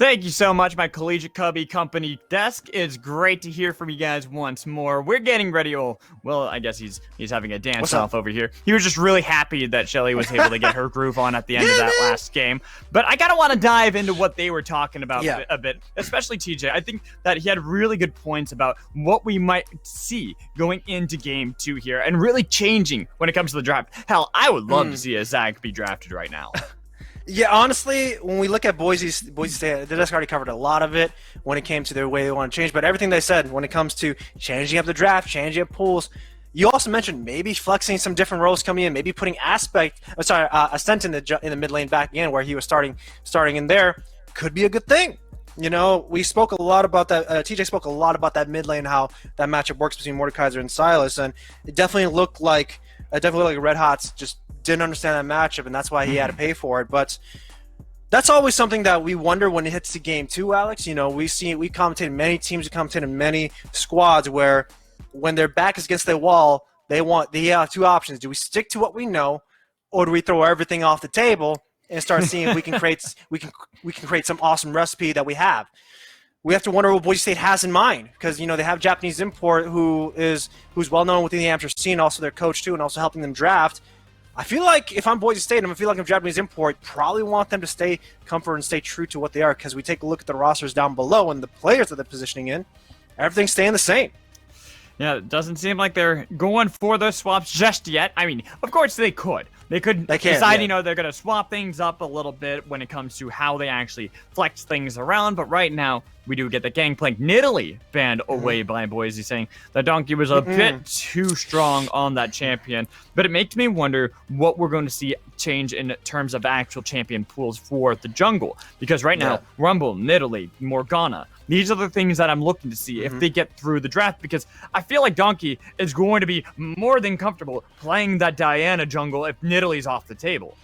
Thank you so much, my Collegiate Cubby Company desk. It's great to hear from you guys once more. We're getting ready. Well, I guess he's having a dance off over here. He was just really happy that Shelly was able to get her groove on at the end of that last game. But I kind of want to dive into what they were talking about a bit, especially TJ. I think that he had really good points about what we might see going into Game 2 here and really changing when it comes to the draft. Hell, I would love to see a Zach be drafted right now. Yeah, honestly, when we look at Boise State, the desk already covered a lot of it when it came to their way they want to change. But everything they said when it comes to changing up the draft, changing up pools, you also mentioned maybe flexing some different roles coming in, maybe putting Ascent in the mid lane back again where he was starting in there could be a good thing. You know, we spoke a lot about that. TJ spoke a lot about that mid lane, how that matchup works between Mordekaiser and Silas, and it definitely looked like Red Hots just didn't understand that matchup, and that's why he had to pay for it. But that's always something that we wonder when it hits to Game 2, Alex. You know, we commentated many teams, we commentated many squads where when their back is against the wall, they have two options. Do we stick to what we know, or do we throw everything off the table and start seeing if we can create some awesome recipe that we have? We have to wonder what Boise State has in mind, because you know they have Japanese import who's well known within the amateur scene, also their coach too, and also helping them draft. I feel like if I'm Boise State, I feel like I'm Japanese import, probably want them to stay comfort and stay true to what they are, because we take a look at the rosters down below and the players that they're positioning in, everything's staying the same. Yeah, it doesn't seem like they're going for those swaps just yet. I mean, of course they could. They could decide, you know, they're going to swap things up a little bit when it comes to how they actually flex things around. But right now, we do get the Gangplank Nidalee banned away by Boise, saying that Donkey was a bit too strong on that champion. But it makes me wonder what we're going to see change in terms of actual champion pools for the jungle. Because right now, Rumble, Nidalee, Morgana, these are the things that I'm looking to see if they get through the draft, because I feel like Donkey is going to be more than comfortable playing that Diana jungle if Nidalee's off the table.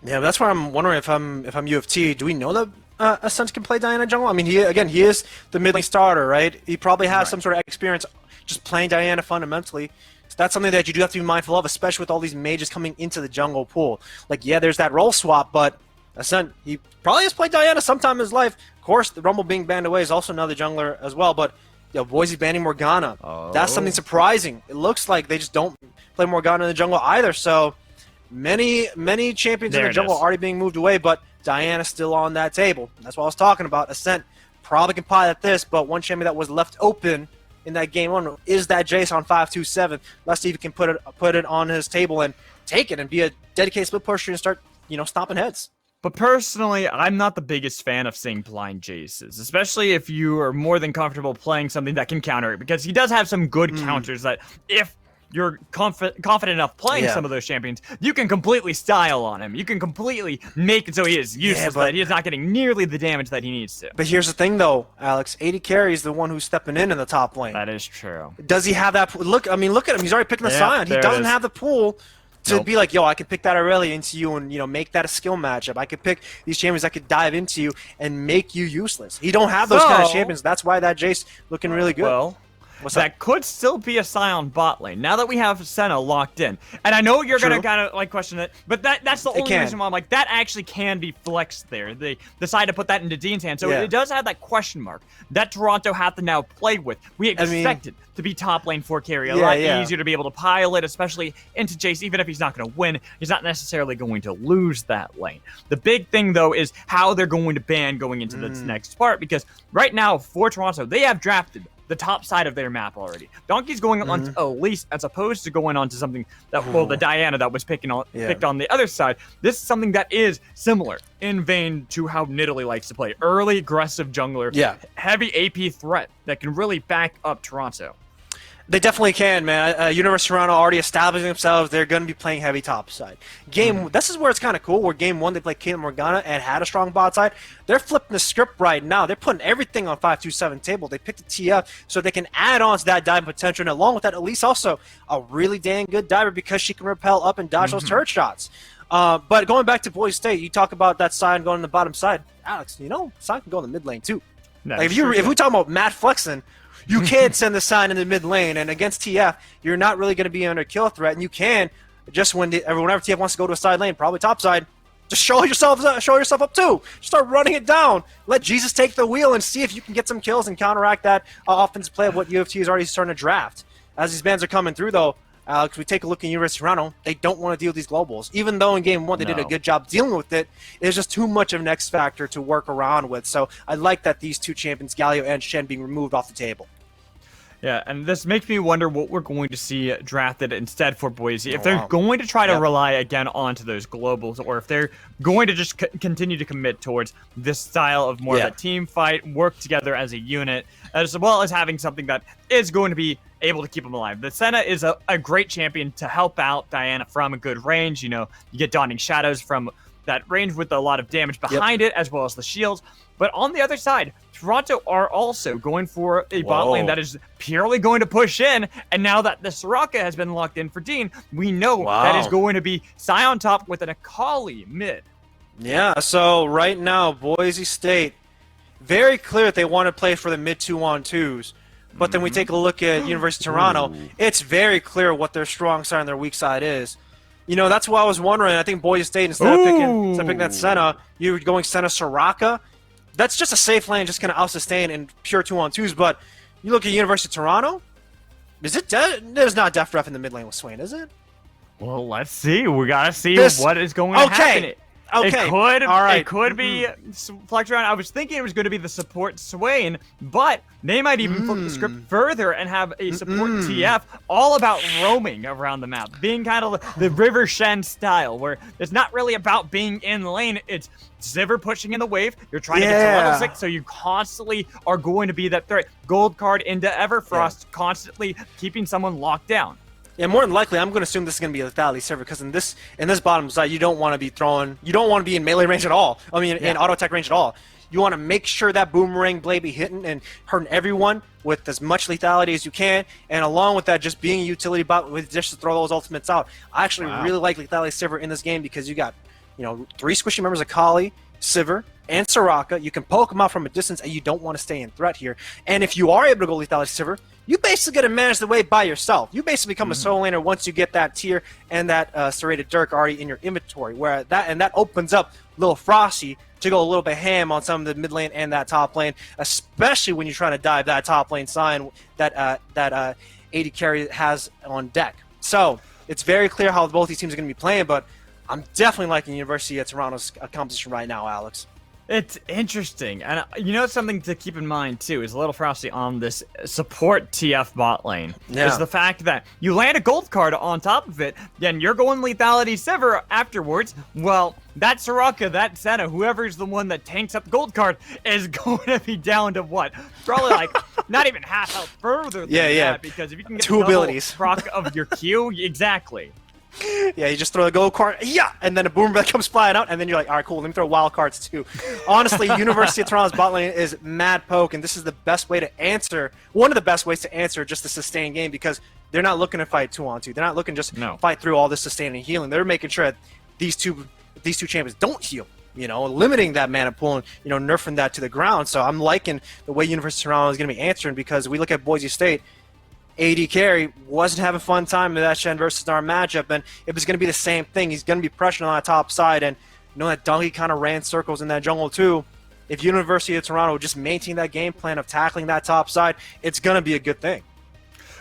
Yeah, that's why I'm wondering if I'm U of T, do we know that Ascent can play Diana jungle? I mean, he is the mid lane starter, right? He probably has some sort of experience just playing Diana fundamentally. So that's something that you do have to be mindful of, especially with all these mages coming into the jungle pool. Like, yeah, there's that role swap, but Ascent, he probably has played Diana sometime in his life. Of course, the Rumble being banned away is also another jungler as well, but Boise banning Morgana. That's something surprising. It looks like they just don't play Morgana in the jungle either, so many champions in the jungle are already being moved away, but Diana's still on that table. That's what I was talking about. Ascent probably can pilot this, but one champion that was left open in that game one is that Jace on 527. Let's see if he can put it on his table and take it and be a dedicated split pusher and start, stomping heads. But personally, I'm not the biggest fan of seeing blind Jaces, especially if you are more than comfortable playing something that can counter it, because he does have some good counters that if you're confident enough playing some of those champions, you can completely style on him. You can completely make it so he is useless, that he is not getting nearly the damage that he needs to. But here's the thing, though, Alex. 80 carry is the one who's stepping in the top lane. That is true. Does he have that? Look at him. He's already picking the Scion. He doesn't have the pool to be like, I could pick that Aurelia into you and, make that a skill matchup. I could pick these champions that could dive into you and make you useless. He don't have those kind of champions. That's why that Jace looking really good. Well, that could still be a Scion bot lane, now that we have Senna locked in. And I know you're going to kind of question it, but that's the only reason why I'm like, that actually can be flexed there. They decided to put that into Dean's hand, so it does have that question mark that Toronto have to now play with. We expect it to be top lane for carry, a lot easier to be able to pilot, especially into Jace. Even if he's not going to win, he's not necessarily going to lose that lane. The big thing, though, is how they're going to ban going into this next part, because right now, for Toronto, they have drafted the top side of their map already. Donkey's going on to Elise as opposed to going on to something that, the Diana that was picked on the other side. This is something that is similar in vein to how Nidalee likes to play. Early, aggressive jungler, heavy AP threat that can really back up Toronto. They definitely can, man. University of Toronto already establishing themselves. They're going to be playing heavy top side. This is where it's kind of cool, where game one they played Caitlyn Morgana and had a strong bot side. They're flipping the script right now. They're putting everything on 5-2-7 table. They picked the TF so they can add on to that diving potential. And along with that, Elise also a really dang good diver because she can repel up and dodge those turret shots. But going back to Boise State, you talk about that side going on the bottom side. Alex, side can go in the mid lane too. Like if we talk about Matt flexing, you can send the Scion in the mid lane, and against TF, you're not really going to be under kill threat, and you can, just whenever TF wants to go to a side lane, probably top side, just show yourself up too. Start running it down. Let Jesus take the wheel and see if you can get some kills and counteract that offensive play of what UOT is already starting to draft. As these bans are coming through, though, Alex, we take a look at University of Toronto. They don't want to deal with these globals. Even though in Game 1 they did a good job dealing with it, there's just too much of an X factor to work around with. So I like that these two champions, Galio and Shen, being removed off the table. Yeah, and this makes me wonder what we're going to see drafted instead for Boise. If they're going to try to rely again onto those globals, or if they're going to just continue to commit towards this style of more of a team fight, work together as a unit, as well as having something that is going to be able to keep them alive. The Senna is a great champion to help out Diana from a good range. You know, you get Dawning Shadows from that range with a lot of damage behind it, as well as the shields. But on the other side, Toronto are also going for a bot lane that is purely going to push in. And now that the Soraka has been locked in for Dean, we know that is going to be Psy on top with an Akali mid. Yeah, so right now, Boise State, very clear that they want to play for the mid 2-on-2s. But then we take a look at University of Toronto, it's very clear what their strong side and their weak side is. You know, that's why I was wondering. I think Boise State, instead of picking that Senna, you're going Senna Soraka. That's just a safe lane, just going to out-sustain in pure 2-on-2s. But you look at University of Toronto, there's not Def Ref in the mid lane with Swain, is it? Well, let's see. We got to see what is going to happen. Okay. It could be flex around. I was thinking it was going to be the support Swain, but they might even flip the script further and have a support TF all about roaming around the map, being kind of the River Shen style, where it's not really about being in lane. It's Sivir pushing in the wave. You're trying to get to level 6, so you constantly are going to be that threat. Gold card into Everfrost, constantly keeping someone locked down. Yeah, more than likely, I'm going to assume this is going to be a lethality server because in this bottom side, you don't want to be in melee range at all. I mean, in auto attack range at all. You want to make sure that boomerang blade be hitting and hurting everyone with as much lethality as you can, and along with that, just being a utility bot with just to throw those ultimates out. I actually really like lethality server in this game because you got, 3 squishy members of Kali, Sivir, and Soraka. You can poke them out from a distance, and you don't want to stay in threat here. And if you are able to go lethality Sivir, you basically get to manage the wave by yourself. You basically become a solo laner once you get that tier and that serrated Dirk already in your inventory. That opens up Little Frosty to go a little bit ham on some of the mid lane and that top lane, especially when you're trying to dive that top lane sign that AD carry has on deck. So it's very clear how both these teams are going to be playing, but I'm definitely liking University of Toronto's composition right now, Alex. It's interesting, and something to keep in mind too is a little frosty on this support TF bot lane is the fact that you land a gold card on top of it, then you're going lethality Sivir afterwards. Well, that Soraka, that Senna, whoever's the one that tanks up the gold card is going to be down to what? Probably like not even half health further than that, because if you can get 2 abilities proc of your Q, exactly. Yeah, you just throw the gold card, and then a boomerang comes flying out, and then you're like, all right, cool, let me throw wild cards too. Honestly, University of Toronto's bot lane is mad poke, and this is the best way to answer, one of the best ways to answer just the sustained game, because they're not looking to fight 2-on-2. They're not looking just fight through all this sustaining and healing. They're making sure that these two champions don't heal, limiting that mana pool and, nerfing that to the ground. So I'm liking the way University of Toronto is going to be answering, because we look at Boise State, AD carry wasn't having a fun time in that Shen versus Nar matchup, and it was going to be the same thing. He's going to be pressuring on that top side, and that Donkey kind of ran circles in that jungle too. If University of Toronto just maintain that game plan of tackling that top side, it's going to be a good thing.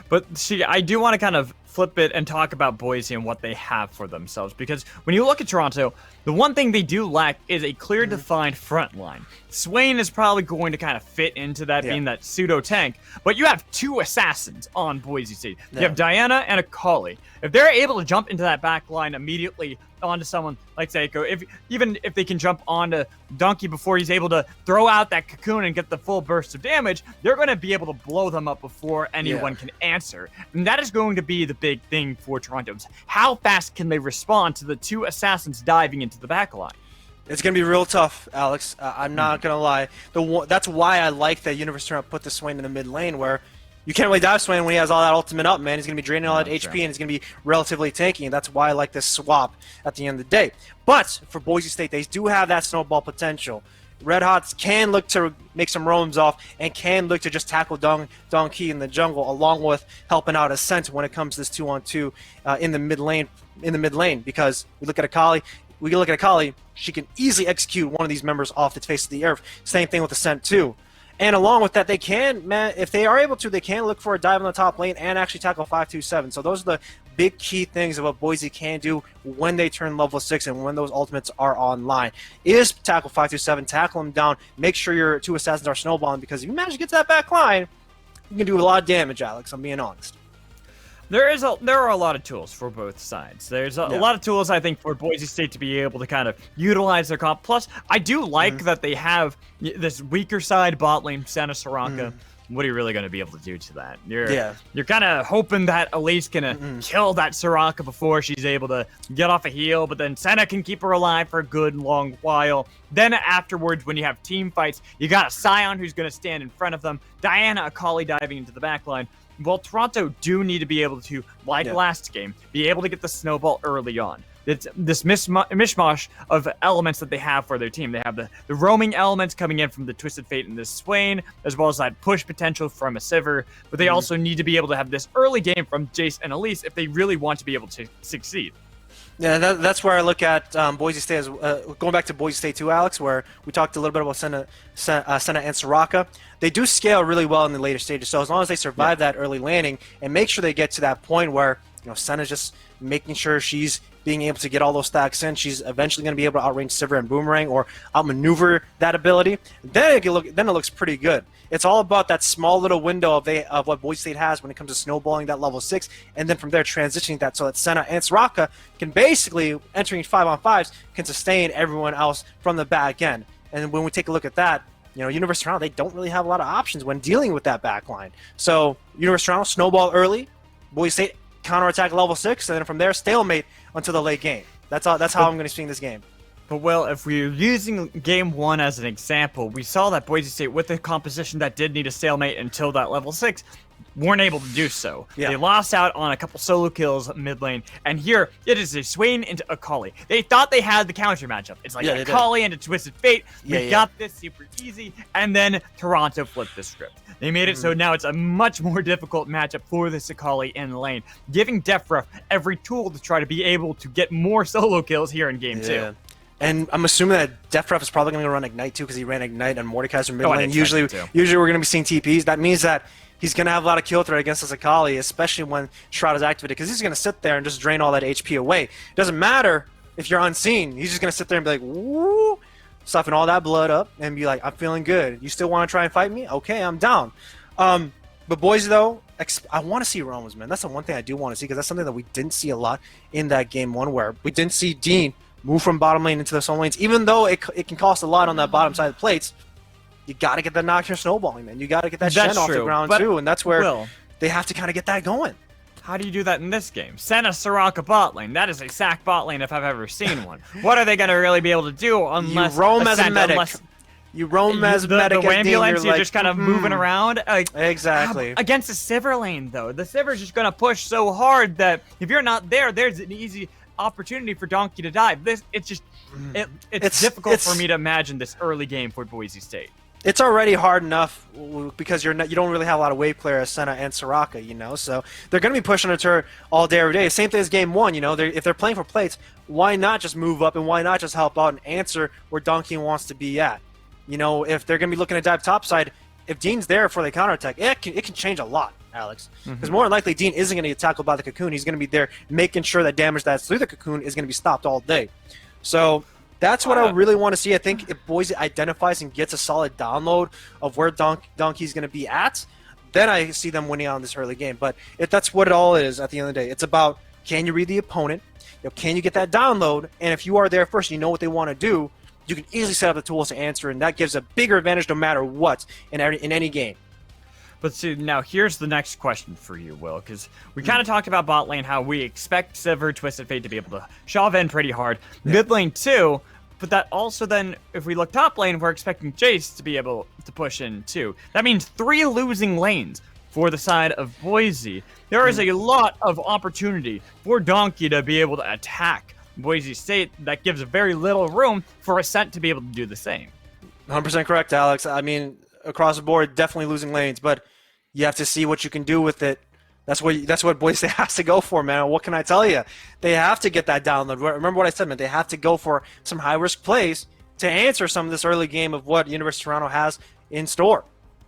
But see, I do want to kind of flip it and talk about Boise and what they have for themselves, because when you look at Toronto, the one thing they do lack is a clear defined front line. Swain is probably going to kind of fit into that, being that pseudo tank, but you have 2 assassins on Boise State. You have Diana and Akali. If they're able to jump into that back line immediately onto someone like Seiko, even if they can jump onto Donkey before he's able to throw out that cocoon and get the full burst of damage, they're going to be able to blow them up before anyone can answer. And that is going to be the big thing for Toronto. How fast can they respond to the 2 assassins diving into the back line? It's going to be real tough, Alex. I'm not going to lie. That's why I like that University of Toronto put the Swain in the mid lane, where you can't really dive Swain when he has all that ultimate up, man. He's going to be draining all that HP, and he's going to be relatively tanky, and that's why I like this swap at the end of the day. But for Boise State, they do have that snowball potential. Red Hots can look to make some roams off and can look to just tackle Donkey in the jungle, along with helping out Ascent when it comes to this 2-on-2 in the mid lane. Because we look at Akali, we can look at Akali. She can easily execute one of these members off the face of the earth. Same thing with Ascent too. And along with that, they can, man, if they are able to, they can look for a dive on the top lane and actually tackle 527. So those are the big key things of what Boise can do when they turn level 6 and when those ultimates are online. Is tackle 527, tackle them down, make sure your 2 assassins are snowballing, because if you manage to get to that back line, you can do a lot of damage, Alex, I'm being honest. There are a lot of tools for both sides. There's a lot of tools, I think, for Boise State to be able to kind of utilize their comp. Plus, I do like that they have this weaker side bot lane, Senna Soraka. What are you really going to be able to do to that? You're kind of hoping that Elise can kill that Soraka before she's able to get off a heal, but then Senna can keep her alive for a good long while. Then afterwards, when you have team fights, you got a Scion who's going to stand in front of them, Diana Akali diving into the backline. Well, Toronto do need to be able to, like last game, be able to get the snowball early on. It's this mishmash of elements that they have for their team. They have the roaming elements coming in from the Twisted Fate and the Swain, as well as that push potential from a Sivir. But they also need to be able to have this early game from Jace and Elise if they really want to be able to succeed. Yeah, that's where I look at Boise State as going back to Boise State too, Alex, where we talked a little bit about Senna and Soraka. They do scale really well in the later stages. So as long as they survive that early landing and make sure they get to that point where Senna's just making sure she's being able to get all those stacks in, she's eventually going to be able to outrange Sivir and Boomerang or outmaneuver that ability. Then it looks pretty good. It's all about that small little window of what Boise State has when it comes to snowballing that level 6, and then from there transitioning that so that Senna and Soraka can basically, entering 5-on-5s, can sustain everyone else from the back end. And when we take a look at that, University of Toronto, they don't really have a lot of options when dealing with that back line. So University of Toronto, snowball early, Boise State counterattack level 6, and then from there stalemate until the late game. That's how I'm going to see this game. But, well, if we're using Game 1 as an example, we saw that Boise State, with a composition that did need a stalemate until that level 6, weren't able to do so. Yeah. They lost out on a couple solo kills mid lane, and here it is a Swain into Akali. They thought they had the counter matchup. It's like Akali into Twisted Fate. We got this super easy, and then Toronto flipped the script. They made it so now it's a much more difficult matchup for this Akali in lane, giving Defruff every tool to try to be able to get more solo kills here in Game 2. And I'm assuming that Defruff is probably going to run Ignite too, because he ran Ignite on Mordekaiser mid lane. Usually we're going to be seeing TPs. That means that he's going to have a lot of kill threat against this Akali, especially when Shroud is activated, because he's going to sit there and just drain all that HP away. It doesn't matter if you're unseen. He's just going to sit there and be like, woo, soften all that blood up and be like, I'm feeling good. You still want to try and fight me? Okay, I'm down. But Boise, though, I want to see roams, man. That's the one thing I do want to see, because that's something that we didn't see a lot in that Game 1, where we didn't see Dean move from bottom lane into the solo lanes. Even though it can cost a lot on that bottom side of the plates, you got to get that Nocturne snowballing, man. You got to get that Shen off the ground, too, and that's where they have to kind of get that going. How do you do that in this game? Senna Soraka bot lane. That is a sack bot lane if I've ever seen one. What are they going to really be able to do unless... You roam as a medic. You roam as medic. The ambulance, you're just kind of moving around. Exactly. Against the Sivir lane, though. The Sivir is just going to push so hard that if you're not there, there's an easy opportunity for Donkey to dive. It's difficult for me to imagine this early game for Boise State. It's already hard enough because you don't really have a lot of wave players, Senna and Soraka, so they're going to be pushing a turret all day, every day. Same thing as Game 1, if they're playing for plates, why not just move up and why not just help out and answer where Donkey wants to be at? If they're going to be looking to dive topside, if Dean's there for the counterattack, it can change a lot, Alex. Because more than likely, Dean isn't going to get tackled by the Cocoon. He's going to be there making sure that damage that's through the Cocoon is going to be stopped all day. So that's what I really want to see. I think if Boise identifies and gets a solid download of where Donkey's going to be at, then I see them winning out in this early game. But that's what it all is at the end of the day. It's about, can you read the opponent? Can you get that download? And if you are there first, you know what they want to do, you can easily set up the tools to answer, and that gives a bigger advantage no matter what in any game. But see, now here's the next question for you, Will, because we kind of talked about bot lane, how we expect Sivir, Twisted Fate to be able to shove in pretty hard. Mid lane too, but that also then, if we look top lane, we're expecting Jace to be able to push in too. That means 3 losing lanes for the side of Boise. There is a lot of opportunity for Donkey to be able to attack Boise State. That gives very little room for Ascent to be able to do the same. 100% correct, Alex. I mean, across the board, definitely losing lanes, but you have to see what you can do with it That's what Boise has to go for, man. What can I tell you? They have to get that download. Remember what I said, man. They have to go for some high-risk plays to answer some of this early game of what University of Toronto has in store.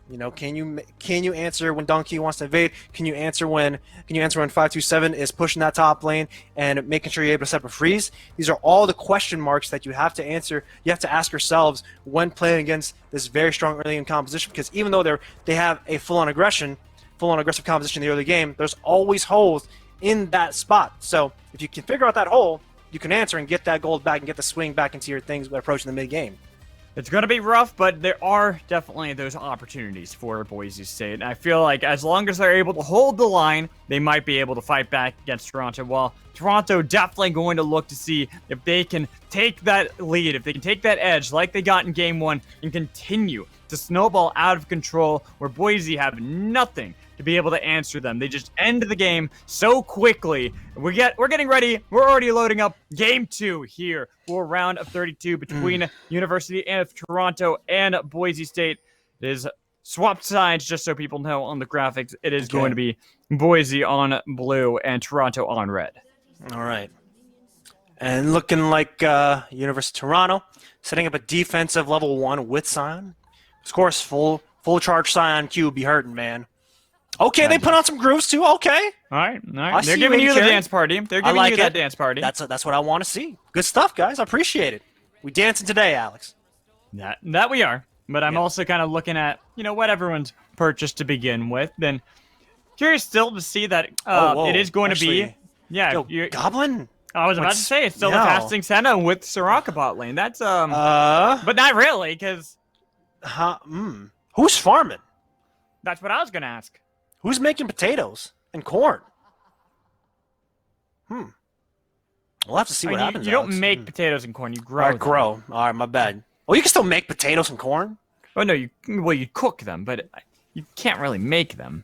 You know, can you answer when Donkey wants to invade? Can you answer when 527 is pushing that top lane and making sure you're able to set up a freeze? These are all the question marks that you have to answer. You have to ask yourselves when playing against this very strong early game composition, because even though they have a full-on aggressive composition in the early game, there's always holes in that spot. So if you can figure out that hole, you can answer and get that gold back and get the swing back into your things approaching the mid-game. It's going to be rough, but there are definitely those opportunities for Boise State. And I feel like as long as they're able to hold the line, they might be able to fight back against Toronto. While Toronto definitely going to look to see if they can take that lead, if they can take that edge like they got in Game 1 and continue to snowball out of control where Boise have nothing to be able to answer them. They just end the game so quickly. We're getting ready. We're already loading up Game 2 here for round of 32 between University of Toronto and Boise State. It is swapped sides, just so people know on the graphics. It is going to be Boise on blue and Toronto on red. All right. And looking like University of Toronto, setting up a defensive level 1 with Scion. Of course, full charge Scion Q would be hurting, man. Okay, they put on some grooves too. Okay. All right. They're giving you the dance party. They're giving you that dance party. That's what I want to see. Good stuff, guys. I appreciate it. We dancing today, Alex. That we are. But I'm also kind of looking at, what everyone's purchased to begin with. Then curious still to see that it is going to be. Yeah. Goblin? I was about to say it's still the fasting Senna with Soraka bot lane. That's but not really, because who's farming? That's what I was gonna ask. Who's making potatoes and corn? We'll have to see what happens. You don't make potatoes and corn. You grow. All right, my bad. Well, you can still make potatoes and corn. Oh no, you cook them, but you can't really make them.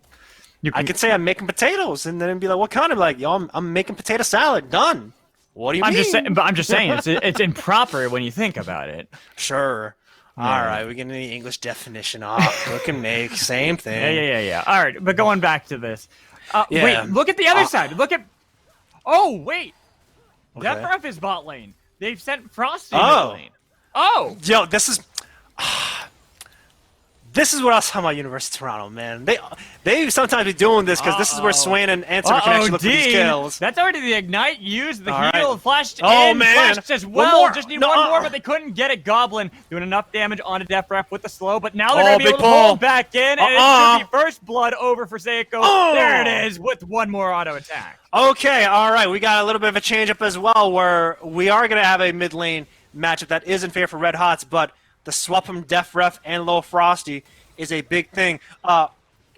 I could say I'm making potatoes, and then be like, "What kind of I'm making potato salad. Done." What do you mean? I'm just saying it's improper when you think about it. Sure. All right, we're getting the English definition off. Cook and make, same thing. Yeah. All right, but going back to this. Wait, look at the other side. Look at. Oh wait, Death is bot lane. They've sent Frosty mid lane. Oh, yo, this is what I was talking about. University of Toronto, man. They sometimes be doing this because this is where Swain and Answer can actually look for these kills. That's already the ignite used. The heal flashed in. Oh man, flashed as well. Just need one more, but they couldn't get it. Goblin doing enough damage onto Def with the slow, but now they're gonna be able to pull back in, and it should be first blood over for Seiko. There it is with one more auto attack. Okay, all right. We got a little bit of a change up as well, where we are gonna have a mid lane matchup that is in favor for Red Hots, but the swap from Def and Low Frosty is a big thing.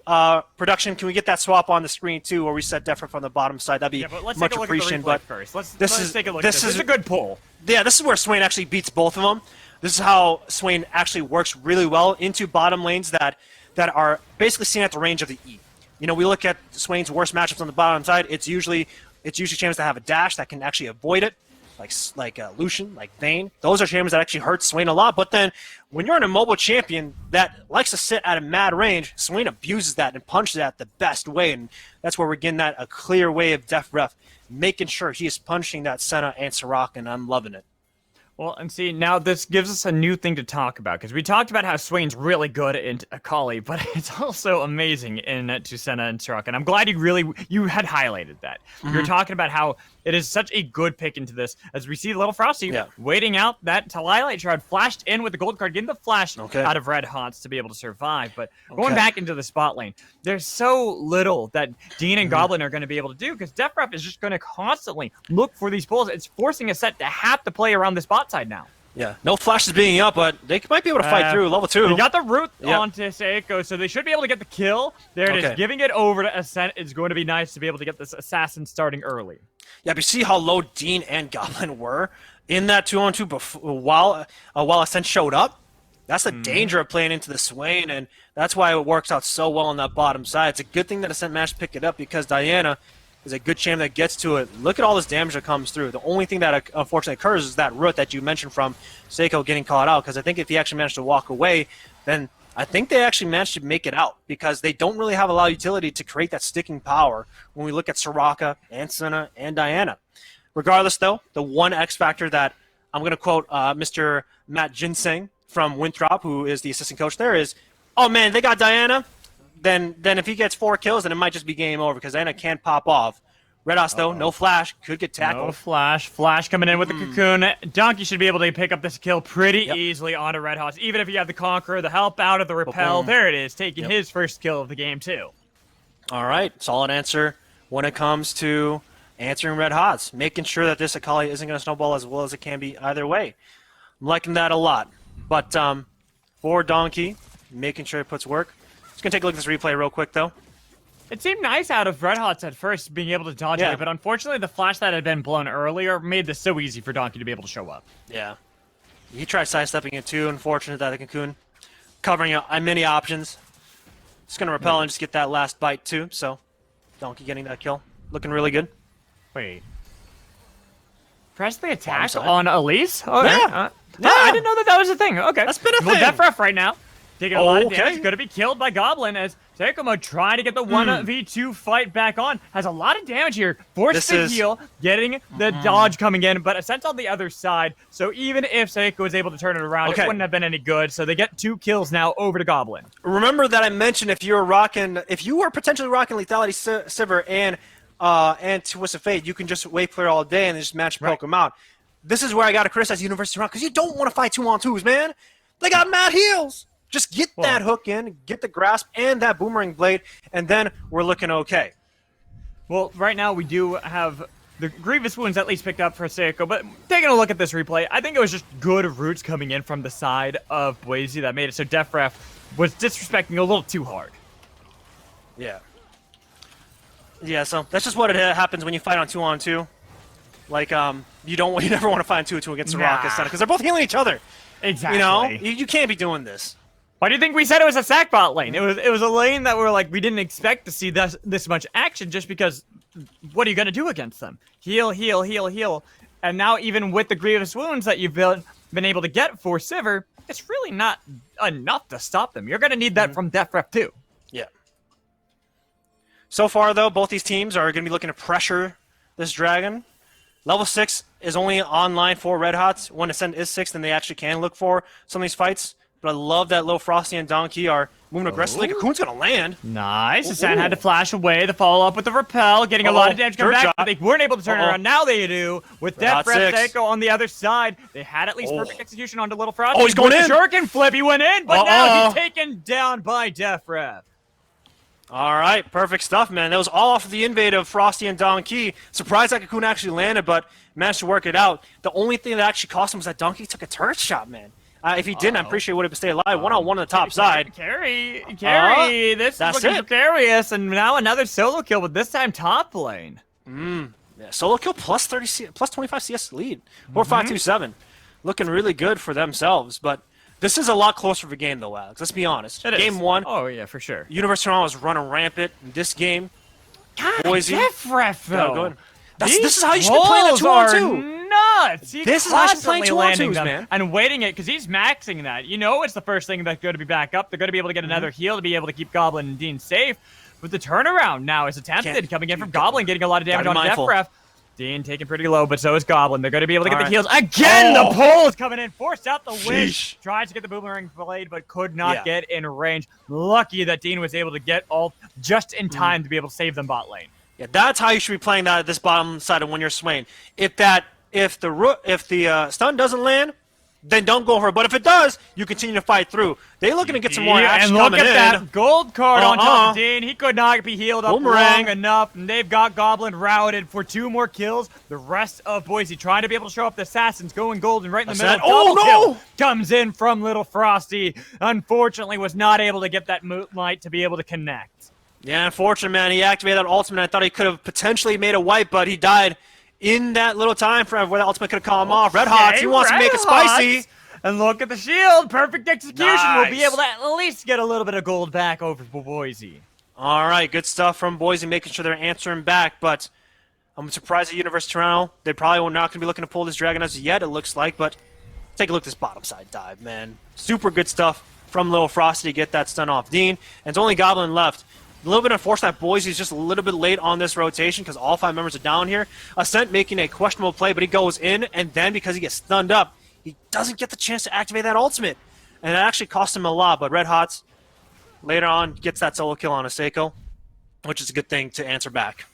Production, can we get that swap on the screen too, where we set Def on the bottom side? That'd be much appreciated. But first, let's take a look. This is a good pull. Yeah, this is where Swain actually beats both of them. This is how Swain actually works really well into bottom lanes that are basically seen at the range of the E. We look at Swain's worst matchups on the bottom side. It's usually champions that have a dash that can actually avoid it. Like Lucian, like Vayne. Those are champions that actually hurt Swain a lot. But then when you're an immobile champion that likes to sit at a mad range, Swain abuses that and punches that the best way. And that's where we're getting a clear way of Def making sure he is punishing that Senna and Soraka, and I'm loving it. Well, and see, now this gives us a new thing to talk about, because we talked about how Swain's really good in Akali, but it's also amazing in Senna and Soraka, and I'm glad you had highlighted that. You were talking about how it is such a good pick into this, as we see Little Frosty waiting out that Twilight Shroud, flashed in with the gold card, getting the flash out of Red Hots to be able to survive, but going back into the spot lane, there's so little that Dean and Goblin are going to be able to do, because Def is just going to constantly look for these pulls. It's forcing a set to have to play around this bot side now. Yeah, no flashes being up, but they might be able to fight through level 2. They got the root onto Seiko, so they should be able to get the kill. There it is. Giving it over to Ascent is going to be nice to be able to get this assassin starting early. Yeah, but you see how low Dean and Goblin were in that 2-on-2 while Ascent showed up? That's the danger of playing into the Swain, and that's why it works out so well on that bottom side. It's a good thing that Ascent managed to pick it up, because Diana is a good champion that gets to it. Look at all this damage that comes through. The only thing that unfortunately occurs is that root that you mentioned from Seiko getting caught out, because I think if he actually managed to walk away, then I think they actually managed to make it out because they don't really have a lot of utility to create that sticking power when we look at Soraka and Senna and Diana. Regardless, though, the one X factor that I'm going to quote Mr. Matt Ginseng from Winthrop, who is the assistant coach there, is, oh man, they got Diana. Then if he gets 4 kills, then it might just be game over because Diana can't pop off. Red Hots, though, no flash, could get tackled. No flash. Flash coming in with the cocoon. Donkey should be able to pick up this kill pretty easily onto Red Hots, even if you have the Conqueror, the help out of the Repel. There it is, taking his first kill of the game, too. All right, solid answer when it comes to answering Red Hots, making sure that this Akali isn't going to snowball as well as it can be either way. I'm liking that a lot. But for Donkey, making sure it puts work. Just going to take a look at this replay real quick, though. It seemed nice out of Red Hots at first, being able to dodge it, but unfortunately the flash that had been blown earlier made this so easy for Donkey to be able to show up. Yeah. He tried sidestepping it too. Unfortunate that the cocoon covering many options. Just going to repel and just get that last bite too. So Donkey getting that kill. Looking really good. Wait. Press the attack on Elise? Okay. Yeah. I didn't know that was a thing. Okay. That's been a thing. Well, Death Ref right now. Taking a lot of damage. Going to be killed by Goblin as Seikomo trying to get the 1v2 fight back on. Has a lot of damage here. Forced the heal. Getting the dodge coming in. But Ascent's on the other side. So even if Seiko was able to turn it around, it wouldn't have been any good. So they get 2 kills now over to Goblin. Remember that I mentioned if you were potentially rocking Lethality Sivir and Twist of Fate, you can just wave clear all day and just match poke them out. This is where I got to criticize University Round because you don't want to fight 2-on-2s, man. They got mad heals. Just get that hook in, get the grasp and that boomerang blade, and then we're looking okay. Well, right now we do have the Grievous Wounds at least picked up for Seiko, but taking a look at this replay, I think it was just good roots coming in from the side of Boise that made it so Def Ref was disrespecting a little too hard. Yeah. Yeah, so that's just what it happens when you fight on 2-on-2. Like, you never want to fight on 2-on-2 against Soraka because they're both healing each other. Exactly. You know, you can't be doing this. Why do you think we said it was a sack bot lane? It was a lane that we didn't expect to see this much action just because what are you going to do against them? Heal, heal, heal, heal. And now even with the Grievous Wounds that you've been able to get for Sivir, it's really not enough to stop them. You're going to need that from Def Ref too. Yeah. So far, though, both these teams are going to be looking to pressure this dragon. Level 6 is only online for Red Hots. When Ascent is 6, then they actually can look for some of these fights. But I love that Lil Frosty and Donkey are moving aggressively. Cocoon's going to land. Nice. Ascent had to flash away. The follow-up with the repel, getting a lot of damage coming back. But they weren't able to turn it around. Now they do. With Def Ref Seiko on the other side, they had at least perfect execution onto Little Frosty. Oh, he's going in. Shuriken flip. He went in, but now he's taken down by Def Ref. All right, perfect stuff, man. That was all off of the invade of Frosty and Donkey. Surprised that Cocoon actually landed, but managed to work it out. The only thing that actually cost him was that Donkey took a turret shot, man. If he didn't, I'm pretty sure he would have stayed alive. One-on-one on the top side. Carry. This is looking precarious, and now another solo kill, but this time top lane. Yeah, solo kill plus 25 CS lead. 4-5-2-7. Looking really good for themselves, but this is a lot closer of a game, though, Alex. Let's be honest. Game 1. Oh, yeah, for sure. University of Toronto was running rampant in this game. God, Boise. Def Ref, though. Go ahead. This is how you should be playing at 2-on-2. Nuts. This is how you should be playing 2-on-2s, man. And waiting it, because he's maxing that. You know it's the first thing that's going to be back up. They're going to be able to get another heal to be able to keep Goblin and Dean safe. But the turnaround now is attempted, coming in from Goblin, getting a lot of damage on Def Ref. Dean taking pretty low, but so is Goblin. They're going to be able to get the heals. Again, the pull is coming in. Forced out the wish. Tries to get the boomerang blade, but could not get in range. Lucky that Dean was able to get ult just in time to be able to save them bot lane. Yeah, that's how you should be playing that at this bottom side of when you're swaying. If the stun doesn't land, then don't go for it. But if it does, you continue to fight through. They're looking to get some more action coming in. And look at that gold card on top of Dean. He could not be healed up long enough. And they've got Goblin routed for 2 more kills. The rest of Boise trying to be able to show up the Assassins going golden right in the middle. Double kill comes in from Little Frosty. Unfortunately, was not able to get that Moonlight to be able to connect. Yeah, unfortunate, man. He activated that ultimate. I thought he could have potentially made a wipe, but he died in that little time frame where the ultimate could have called him off. Red Hots, he wants to make it spicy. And look at the shield. Perfect execution. We'll be able to at least get a little bit of gold back over for Boise. All right, good stuff from Boise, making sure they're answering back. But I'm surprised at University of Toronto. They probably were not going to be looking to pull this dragon as yet, it looks like. But take a look at this bottom side dive, man. Super good stuff from Little Frosty to get that stun off Dean. And it's only Goblin left. A little bit unfortunate that Boise is just a little bit late on this rotation because all 5 members are down here. Ascent making a questionable play, but he goes in, and then because he gets stunned up, he doesn't get the chance to activate that ultimate. And it actually cost him a lot, but Red Hots later on gets that solo kill on Aseko, which is a good thing to answer back.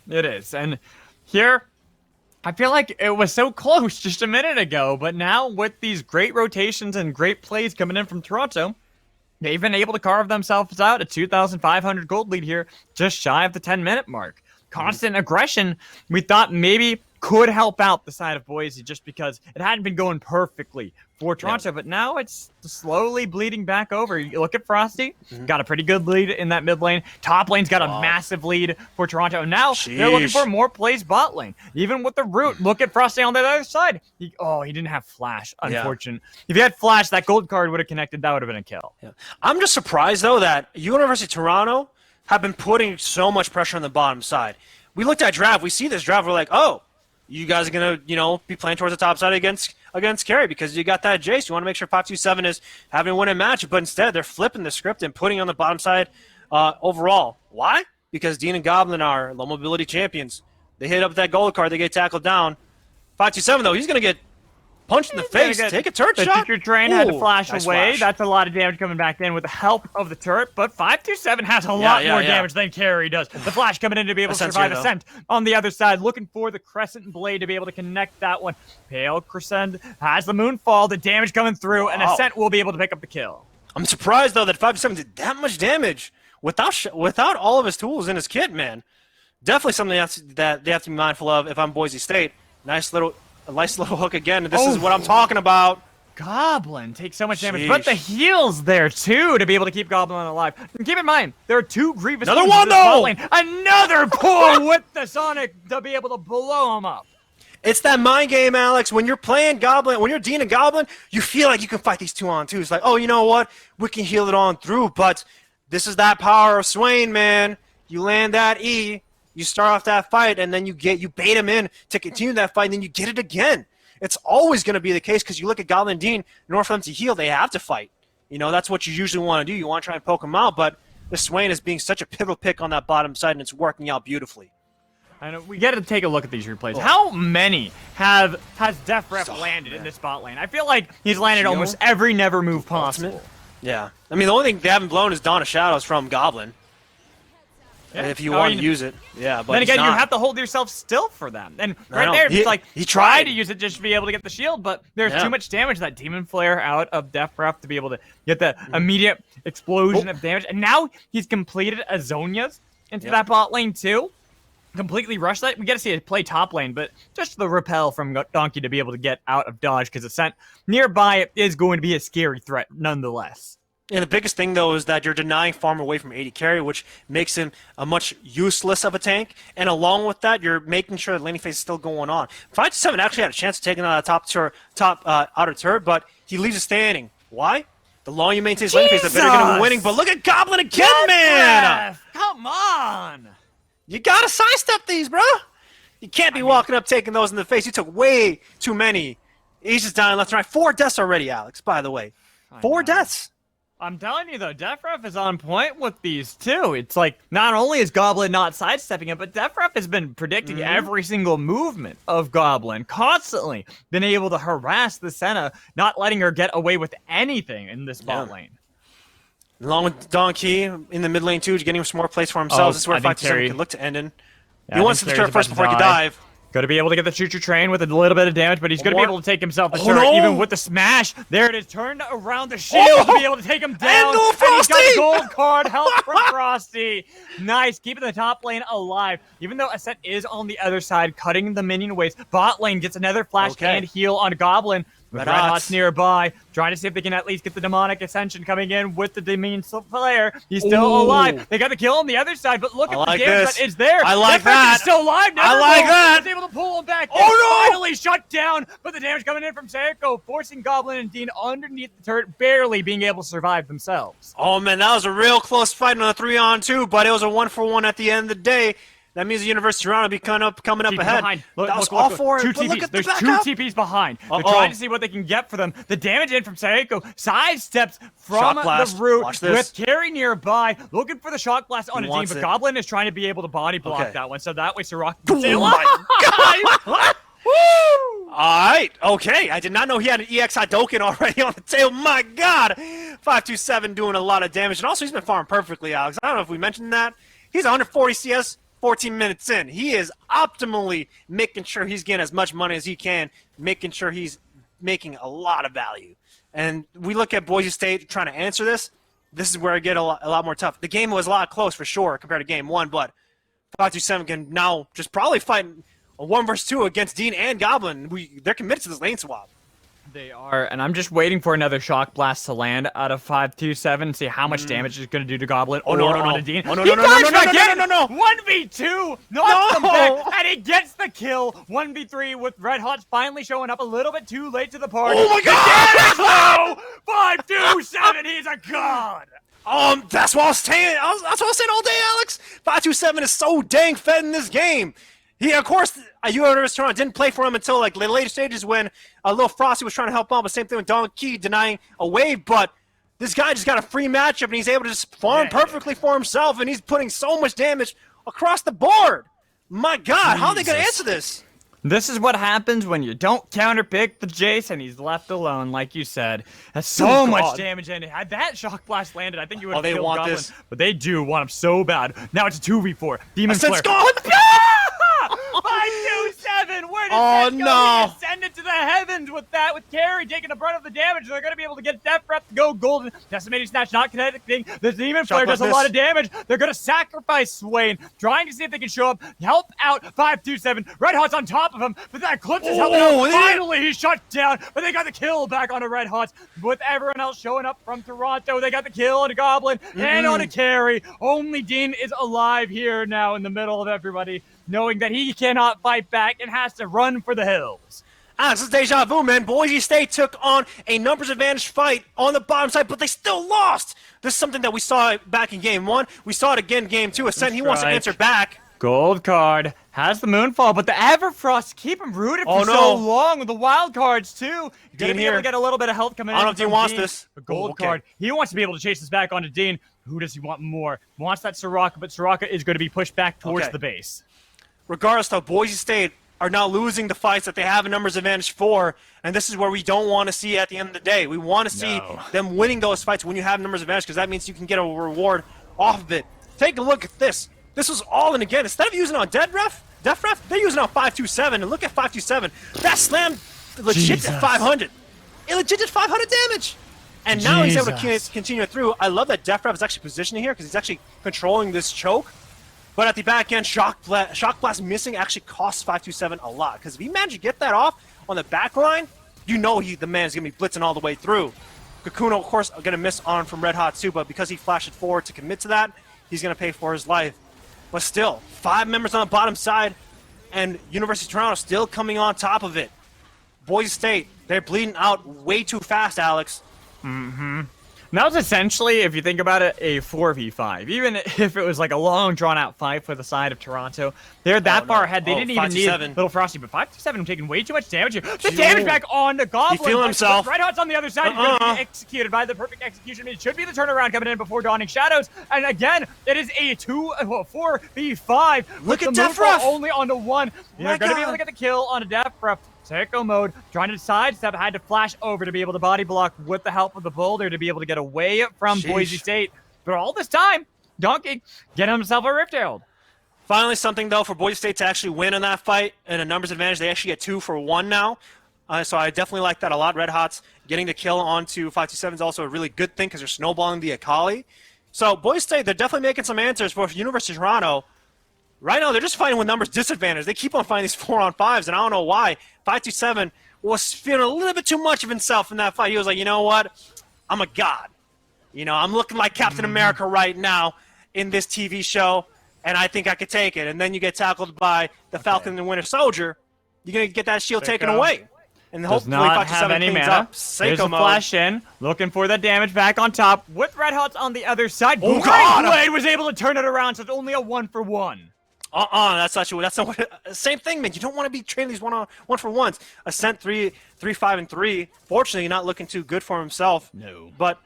It is, and here, I feel like it was so close just a minute ago, but now with these great rotations and great plays coming in from Toronto, they've been able to carve themselves out a 2,500 gold lead here, just shy of the 10-minute mark. Constant aggression, we thought maybe could help out the side of Boise just because it hadn't been going perfectly for Toronto, but now it's slowly bleeding back over. You look at Frosty, got a pretty good lead in that mid lane. Top lane's got a massive lead for Toronto. Now they're looking for more plays bot lane. Even with the root, look at Frosty on the other side. He didn't have flash, unfortunate. If he had flash, that gold card would have connected. That would have been a kill. I'm just surprised, though, that University of Toronto have been putting so much pressure on the bottom side. We looked at draft. We see this draft. We're like, oh, you guys are going to, be playing towards the top side against Carry because you got that Jace. You want to make sure 527 is having a winning match. But instead, they're flipping the script and putting on the bottom side overall. Why? Because Dean and Goblin are low mobility champions. They hit up that gold card. They get tackled down. 527, though, he's going to get punched in the face. Take a turret shot. The train had to flash nice away. Flash. That's a lot of damage coming back in with the help of the turret. But 527 has a lot more damage than Carry does. The flash coming in to be able to survive Ascent. On the other side, looking for the Crescent Blade to be able to connect that one. Pale Crescent has the Moonfall. The damage coming through, and Ascent will be able to pick up the kill. I'm surprised, though, that 527 did that much damage without all of his tools in his kit, man. Definitely something that they have to be mindful of if I'm Boise State. Nice little hook again. This is what I'm talking about. Goblin takes so much damage, but the heal's there too to be able to keep Goblin alive. And keep in mind, there are 2 Grievous. Another one, though! Another pull with the Sonic to be able to blow him up. It's that mind game, Alex. When you're playing Goblin, when you're Dean and Goblin, you feel like you can fight these 2-on-2s. It's like, oh, you know what? We can heal it on through, but this is that power of Swain, man. You land that E. You start off that fight, and then you bait him in to continue that fight, and then you get it again. It's always going to be the case because you look at Goblin and Dean, in order for them to heal, they have to fight. That's what you usually want to do. You want to try and poke them out, but the Swain is being such a pivotal pick on that bottom side, and it's working out beautifully. I know, we got to take a look at these replays. How many has Def Ref landed in this bot lane? I feel like he's landed almost every never move possible. Yeah. I mean, the only thing they haven't blown is Dawn of Shadows from Goblin. Yeah. If you want to use it. Yeah, but then again, you have to hold yourself still for them. And it's like, he tried to use it just to be able to get the shield, but there's too much damage. That Demon Flare out of Def Ref to be able to get the immediate explosion of damage. And now he's completed a Zonia's into that bot lane too. Completely rushed that. We got to see it play top lane, but just the repel from Donkey to be able to get out of dodge because Ascent nearby is going to be a scary threat nonetheless. And the biggest thing, though, is that you're denying Farm away from 80 carry, which makes him a much useless of a tank. And along with that, you're making sure the laning phase is still going on. 5-7 actually had a chance of taking out a top outer turret, but he leaves it standing. Why? The longer you maintain his laning phase, the better you're going to be winning. But look at Goblin again, man! Come on! You got to sidestep these, bro! You can't be walking up taking those in the face. You took way too many. He's just dying left and right. 4 deaths already, Alex, by the way. 4 deaths. I'm telling you, though, Def Ref is on point with these, too. It's like, not only is Goblin not sidestepping it, but Def Ref has been predicting every single movement of Goblin, constantly been able to harass the Senna, not letting her get away with anything in this bot lane. Along with Donkey in the mid lane, too, getting some more plays for himself. This is where 5-7 can look to end in. He wants to turret first before he can dive. Going to be able to get the choo-choo train with a little bit of damage, but he's going to be able to take himself a turret, even with the smash. There it is, turned around the shield to be able to take him down. And he's got the gold card, help from Frosty. Nice, keeping the top lane alive. Even though Ascent is on the other side, cutting the minion waves. Bot lane gets another flash and heal on Goblin. Red Hots nearby, trying to see if they can at least get the Demonic Ascension coming in with the Demon Flare. He's still alive. They got the kill on the other side, but look at the damage that is there. I like that. He's still alive. I like that. He's able to pull him back. Oh, no! Finally shut down, but the damage coming in from Seiko, forcing Goblin and Dean underneath the turret, barely being able to survive themselves. Oh, man, that was a real close fight on a 3-on-2, but it was a 1-for-1 at the end of the day. That means the University of Toronto will be coming up ahead. Behind. Look, that was look, all look, for two it. But look TPs. at the There's two backup. TPs behind. They're trying to see what they can get for them. The damage in from Seiko sidesteps from the root with Carry nearby, looking for the shock blast on a team, but Goblin is trying to be able to body block that one, so that way Sirocco can say, oh my god! Woo! Alright, okay. I did not know he had an EX Hadouken already on the tail. My god! 527 doing a lot of damage, and also he's been farming perfectly, Alex. I don't know if we mentioned that. He's 140 CS, 14 minutes in. He is optimally making sure he's getting as much money as he can, making sure he's making a lot of value. And we look at Boise State trying to answer this. This is where it get a lot more tough. The game was a lot close for sure compared to game one, but 527 can now just probably fight a 1 versus 2 against Dean and Goblin. They're committed to this lane swap. They are, and I'm just waiting for another shock blast to land out of 527, see how much damage it's going to do to Goblin or onto Dean. Oh, no, 1v2, knocks them back, and he gets the kill. 1v3 with Red Hot's finally showing up a little bit too late to the party. Oh my god! 527, he's a god! That's what I was saying. That's what I was saying all day, Alex. 527 is so dang fed in this game. He, of course, University of Toronto didn't play for him until like the later stages when Lil Frosty was trying to help out. But same thing with Don Key denying a wave. But this guy just got a free matchup and he's able to just farm perfectly for himself, and he's putting so much damage across the board. My God, how are they going to answer this? This is what happens when you don't counterpick the Jace and he's left alone, like you said. Has so much damage in it. Had that shock blast landed, I think you would have killed Goblin. This. But they do want him so bad. Now it's a 2v4. Demon Flare. 527! Where does that go? He ascended to the heavens with that, with Carry taking the brunt of the damage. They're going to be able to get Death Breath to go golden. Decimating Snatch not connecting. The Demon Flare does a lot of damage. They're going to sacrifice Swain, trying to see if they can show up, help out 527. Red Hot's on top of him, but that Eclipse is helping out. Finally, he's shut down, but they got the kill back on the Red Hots. With everyone else showing up from Toronto, they got the kill on a Goblin and on a Carry. Only Dean is alive here now in the middle of everybody, knowing that he cannot fight back and has to run for the hills. This is deja vu, man. Boise State took on a numbers advantage fight on the bottom side, but they still lost. This is something that we saw back in game one. We saw it again in game two. Ascent, he wants to answer back. Gold card has the Moonfall, but the Everfrost keep him rooted for so long with the wild cards too. You're gonna be able to get a little bit of health coming in. I don't know if Dean wants this. A gold card. He wants to be able to chase this back onto Dean. Who does he want more? Wants that Soraka, but Soraka is going to be pushed back towards the base. Regardless, though, Boise State are now losing the fights that they have a numbers advantage for, and this is where we don't want to see at the end of the day. We want to see them winning those fights when you have numbers advantage, because that means you can get a reward off of it. Take a look at this. This was all in again. Instead of using it on Death Ref, they're using it on 527, and look at 527. That slam legit at 500. It legit did 500 damage. And now he's able to continue it through. I love that Death Ref is actually positioning here because he's actually controlling this choke. But at the back end, Shock Blast missing actually costs 527 a lot. Because if he managed to get that off on the back line, you know the man is going to be blitzing all the way through. Kakuno, of course, going to miss on from Red Hot too, but because he flashed it forward to commit to that, he's going to pay for his life. But still, 5 members on the bottom side, and University of Toronto still coming on top of it. Boise State, they're bleeding out way too fast, Alex. That was essentially, if you think about it, a 4v5. Even if it was like a long, drawn-out fight for the side of Toronto, they're that far ahead. They didn't even need Little Frosty, but 527 taking way too much damage here. The damage back on the Goblin. He feeling himself. Red Hot's on the other side. He's going to be executed by the perfect execution. It should be the turnaround coming in before Dawning Shadows. And again, it is a 4v5. Look at Death Ref. Only onto one. They're going to be able to get the kill on a Death Ref. Sicko mode, trying to sidestep, had to flash over to be able to body block with the help of the boulder to be able to get away from Boise State. But all this time, Donkey getting himself a Rift Herald. Finally, something though for Boise State to actually win in that fight and a numbers advantage. They actually get 2 for 1 now. So I definitely like that a lot. Red Hots getting the kill onto 527 is also a really good thing because they're snowballing the Akali. So Boise State, they're definitely making some answers for University of Toronto. Right now, they're just fighting with numbers disadvantage. They keep on fighting these 4-on-5s, and I don't know why. 527 was feeling a little bit too much of himself in that fight. He was like, you know what? I'm a god. You know, I'm looking like Captain America right now in this TV show, and I think I could take it. And then you get tackled by the Falcon and the Winter Soldier. You're going to get that shield taken away. And hopefully 527 cleans up. There's a flash in, looking for the damage back on top with Red Hots on the other side. Oh, God! Blade was able to turn it around, so it's only a 1-for-1. That's not what. That's not what. Same thing, man. You don't want to be trading these one for ones. Ascent 3-5-3. Fortunately, not looking too good for himself. No. But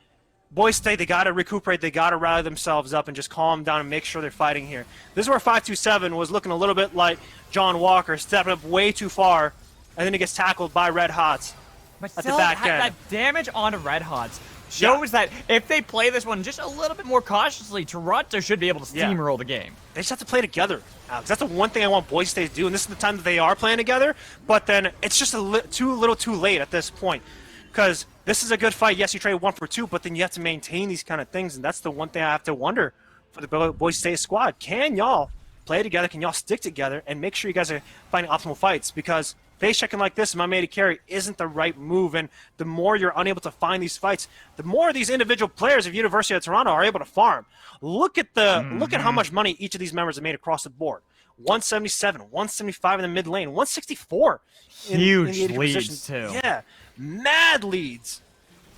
Boise State, they got to recuperate. They got to rally themselves up and just calm down and make sure they're fighting here. This is where 527 was looking a little bit like John Walker, stepping up way too far, and then he gets tackled by Red Hots But at still, the back end. that damage onto Red Hots shows that if they play this one just a little bit more cautiously, Toronto should be able to steamroll the game. They just have to play together, Alex. That's the one thing I want Boise State to do, and this is the time that they are playing together, but then it's just too little too late at this point. Because this is a good fight. Yes, you trade 1 for 2, but then you have to maintain these kind of things, and that's the one thing I have to wonder for the Boise State squad. Can y'all play together? Can y'all stick together and make sure you guys are finding optimal fights? Because face checking like this, my made carry, isn't the right move, and the more you're unable to find these fights, the more these individual players of University of Toronto are able to farm. Look at how much money each of these members have made across the board. 177, 175 in the mid lane, 164 Huge in the leads positions. too. Yeah, mad leads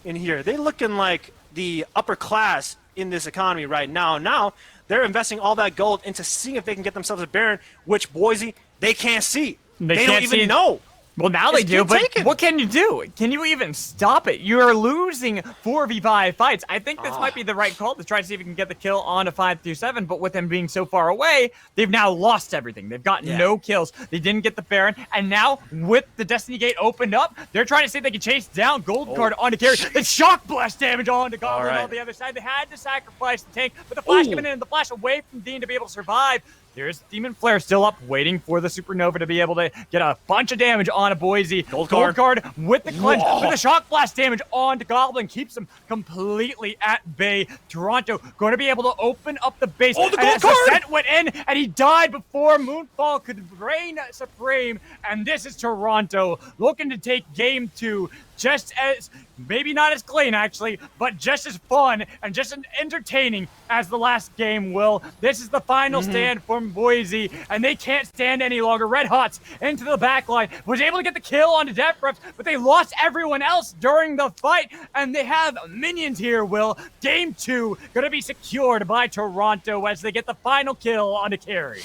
in here. They're looking like the upper class in this economy right now. Now they're investing all that gold into seeing if they can get themselves a Baron, which Boise, they can't see. They don't even know. Well, now they do, but what can you do? Can you even stop it? You're losing 4v5 fights. I think this might be the right call to try to see if you can get the kill on a 5-7, but with them being so far away, they've now lost everything. They've gotten no kills. They didn't get the Baron, and now with the Destiny Gate opened up, they're trying to see if they can chase down Gold Card onto carry. The Shock Blast damage onto Goblin on the other side. They had to sacrifice the tank, but the Flash coming in and the Flash away from Dean to be able to survive. There's Demon Flare still up, waiting for the Supernova to be able to get a bunch of damage on a Boise. Gold card with the cleanse, with the Shock Blast damage on to Goblin. Keeps him completely at bay. Toronto going to be able to open up the base. Oh, the and gold card! Ascent went in, and he died before Moonfall could reign supreme. And this is Toronto looking to take game 2. Just as, maybe not as clean actually, but just as fun and just as entertaining as the last game will. This is the final stand from Boise, and they can't stand any longer. Red Hots into the back line, was able to get the kill onto Death Reps, but they lost everyone else during the fight, and they have minions here, Will. Game 2 gonna be secured by Toronto as they get the final kill on the carry.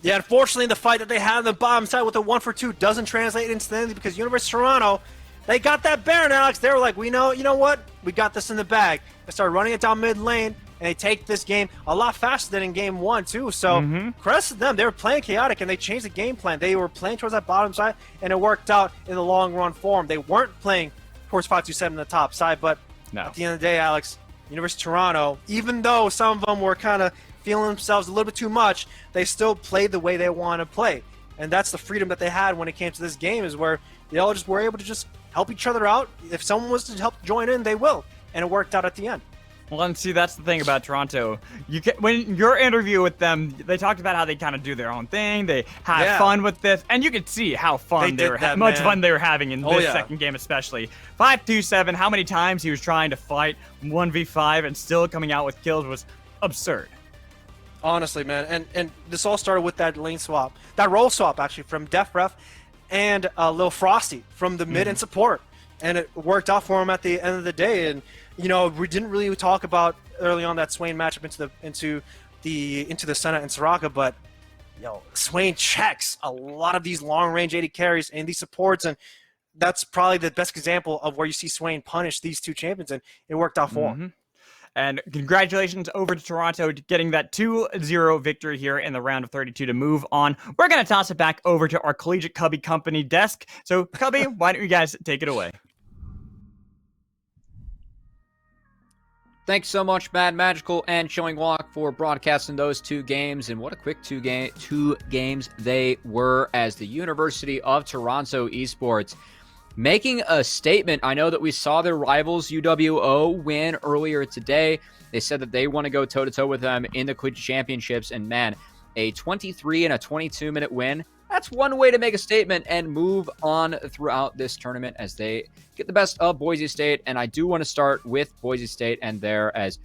Yeah, unfortunately, the fight that they had on the bottom side with the 1 for 2 doesn't translate instantly because University of Toronto, they got that Baron, Alex. They were like, you know what? We got this in the bag. They started running it down mid lane, and they take this game a lot faster than in game 1, too. So, credit to them. They were playing chaotic, and they changed the game plan. They were playing towards that bottom side, and it worked out in the long-run form. They weren't playing towards 5-2-7 in the top side, but at the end of the day, Alex, University of Toronto, even though some of them were kind of feeling themselves a little bit too much, they still played the way they want to play. And that's the freedom that they had when it came to this game, is where they all just were able to just help each other out. If someone was to help join in, they will. And it worked out at the end. Well, and see, that's the thing about Toronto. When your interview with them, they talked about how they kind of do their own thing. They have fun with this, and you could see how fun they were, fun they were having in this second game, especially 5-2-7. How many times he was trying to fight 1v5 and still coming out with kills was absurd. Honestly, man, and this all started with that lane swap, that role swap actually from Def Ref and Lil Frosty from the mid and support, and it worked out for him at the end of the day. And you know, we didn't really talk about early on that Swain matchup into the Senna and Soraka, but Swain checks a lot of these long range AD carries and these supports, and that's probably the best example of where you see Swain punish these two champions, and it worked out for him. And congratulations over to Toronto getting that 2-0 victory here in the round of 32 to move on. We're going to toss it back over to our Collegiate Cubby Company desk. So, Cubby, why don't you guys take it away? Thanks so much, Mad Magical and Showing Walk, for broadcasting those 2 games. And what a quick 2 games they were, as the University of Toronto Esports making a statement. I know that we saw their rivals UWO win earlier today. They said that they want to go toe-to-toe with them in the Collegiate Championships. And man, a 23 and a 22-minute win, that's one way to make a statement and move on throughout this tournament as they get the best of Boise State. And I do want to start with Boise State and there, as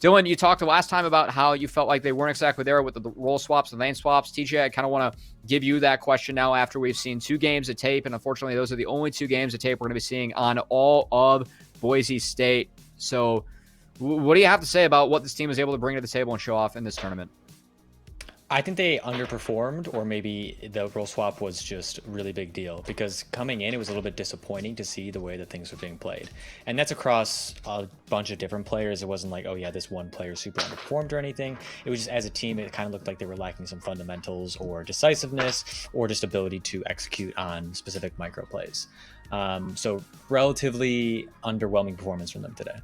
Dylan, you talked the last time about how you felt like they weren't exactly there with the role swaps and lane swaps. TJ, I kind of want to give you that question now after we've seen 2 games of tape, and unfortunately those are the only 2 games of tape we're going to be seeing on all of Boise State. So what do you have to say about what this team is able to bring to the table and show off in this tournament? I think they underperformed, or maybe the role swap was just a really big deal because coming in, it was a little bit disappointing to see the way that things were being played. And that's across a bunch of different players. It wasn't like, oh yeah, this one player super underperformed or anything. It was just as a team, it kind of looked like they were lacking some fundamentals or decisiveness or just ability to execute on specific micro plays. So relatively underwhelming performance from them today.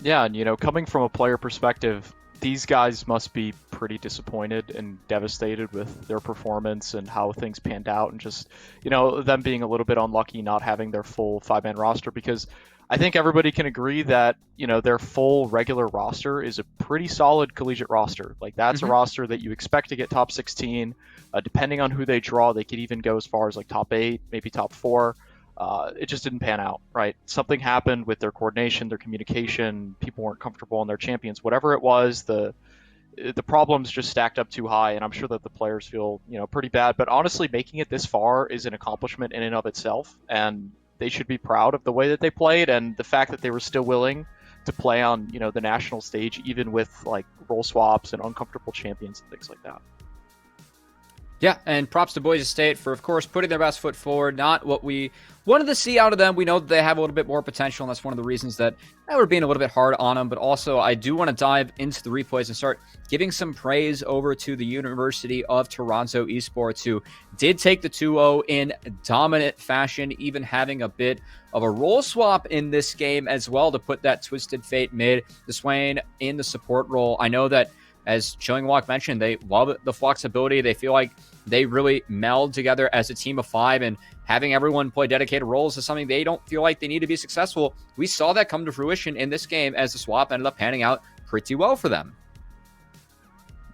Yeah, and coming from a player perspective, these guys must be pretty disappointed and devastated with their performance and how things panned out, and just them being a little bit unlucky not having their full 5-man roster, because I think everybody can agree that their full regular roster is a pretty solid collegiate roster. Like that's a roster that you expect to get top 16. Depending on who they draw, they could even go as far as like top 8, maybe top 4. It just didn't pan out, right? Something happened with their coordination, their communication. People weren't comfortable in their champions. Whatever it was, the problems just stacked up too high, and I'm sure that the players feel pretty bad. But honestly, making it this far is an accomplishment in and of itself, and they should be proud of the way that they played and the fact that they were still willing to play on the national stage, even with like role swaps and uncomfortable champions and things like that. Yeah, and props to Boise State for, of course, putting their best foot forward. Not what we wanted to see out of them. We know that they have a little bit more potential, and that's one of the reasons that we're being a little bit hard on them. But also, I do want to dive into the replays and start giving some praise over to the University of Toronto Esports, who did take the 2-0 in dominant fashion, even having a bit of a role swap in this game as well to put that Twisted Fate mid, the Swain in the support role. I know that, as Chilling Walk mentioned, they love the flexibility. They feel like they really meld together as a team of 5, and having everyone play dedicated roles is something they don't feel like they need to be successful. We saw that come to fruition in this game as the swap ended up panning out pretty well for them.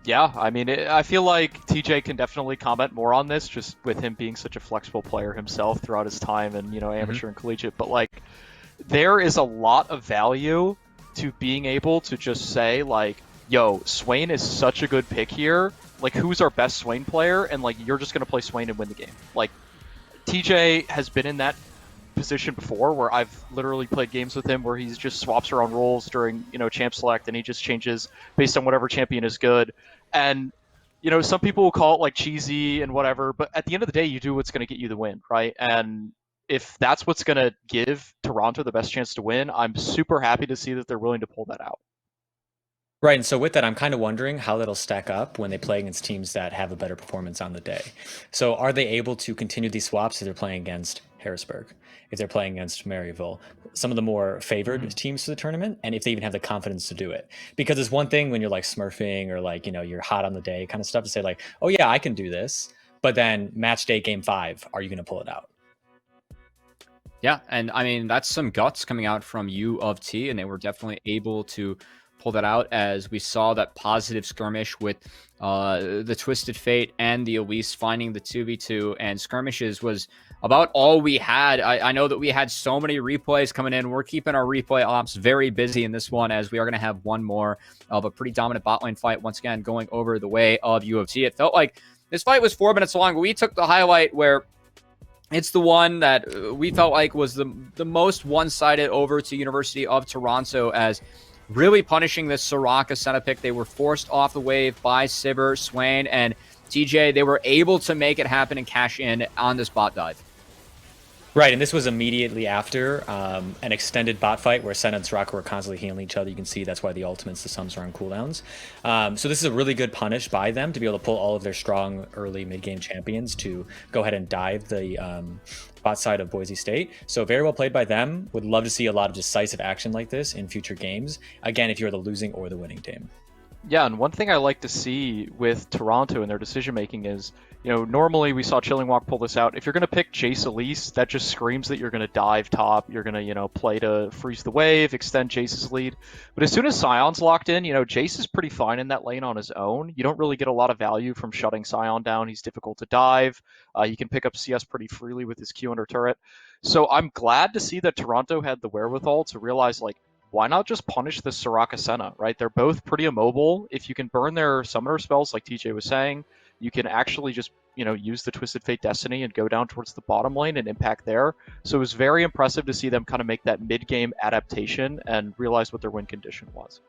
Yeah, I mean, I feel like TJ can definitely comment more on this, just with him being such a flexible player himself throughout his time in amateur and collegiate. But like, there is a lot of value to being able to just say like, yo, Swain is such a good pick here. Like, who's our best Swain player? And, like, you're just going to play Swain and win the game. Like, TJ has been in that position before where I've literally played games with him where he just swaps around roles during, champ select, and he just changes based on whatever champion is good. And, some people will call it, like, cheesy and whatever, but at the end of the day, you do what's going to get you the win, right? And if that's what's going to give Toronto the best chance to win, I'm super happy to see that they're willing to pull that out. Right, and so with that, I'm kind of wondering how that'll stack up when they play against teams that have a better performance on the day. So are they able to continue these swaps if they're playing against Harrisburg, if they're playing against Maryville, some of the more favored teams for the tournament, and if they even have the confidence to do it? Because it's one thing when you're like smurfing or like, you're hot on the day kind of stuff to say like, oh yeah, I can do this. But then match day game 5, are you going to pull it out? Yeah, and I mean, that's some guts coming out from U of T, and they were definitely able to pull that out, as we saw that positive skirmish with the Twisted Fate and the Elise finding the 2v2, and skirmishes was about all we had. I know that we had so many replays coming in. We're keeping our replay ops very busy in this one, as we are going to have one more of a pretty dominant bot lane fight, once again going over the way of U of T. It felt like this fight was 4 minutes long. We took the highlight where it's the one that we felt like was the most one-sided over to University of Toronto, as really punishing this Soraka setup pick. They were forced off the wave by Sivir, Swain, and TJ. They were able to make it happen and cash in on this bot dive. Right, and this was immediately after an extended bot fight where Senna and Soraka were constantly healing each other. You can see that's why the ultimates, the sums are on cooldowns. So this is a really good punish by them to be able to pull all of their strong early mid-game champions to go ahead and dive the bot side of Boise State. So very well played by them. Would love to see a lot of decisive action like this in future games. Again, if you're the losing or the winning team. Yeah, and one thing I like to see with Toronto and their decision making is, normally we saw Chilling Walk pull this out. If you're going to pick Jace Elise, that just screams that you're going to dive top. You're going to, play to freeze the wave, extend Jace's lead. But as soon as Scion's locked in, Jace is pretty fine in that lane on his own. You don't really get a lot of value from shutting Scion down. He's difficult to dive. He can pick up CS pretty freely with his Q under turret. So I'm glad to see that Toronto had the wherewithal to realize, like, why not just punish the Soraka Senna, right? They're both pretty immobile. If you can burn their summoner spells, like TJ was saying, you can actually just, use the Twisted Fate Destiny and go down towards the bottom lane and impact there. So it was very impressive to see them kind of make that mid-game adaptation and realize what their win condition was.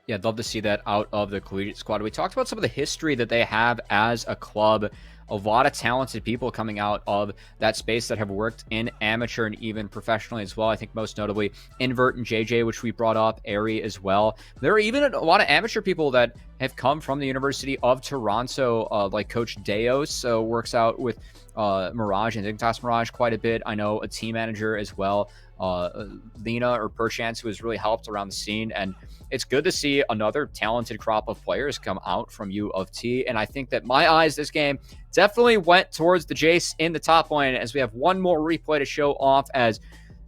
Yeah, I'd love to see that out of the collegiate squad. We talked about some of the history that they have as a club. A lot of talented people coming out of that space that have worked in amateur and even professionally as well. I think most notably Invert and JJ, which we brought up, Airy as well. There are even a lot of amateur people that have come from the University of Toronto, like Coach Deos works out with Mirage and Dignitas Mirage quite a bit. I know a team manager as well, Lena or Perchance, who has really helped around the scene. And it's good to see another talented crop of players come out from U of T. And I think that my eyes this game definitely went towards the Jace in the top lane, as we have one more replay to show off, as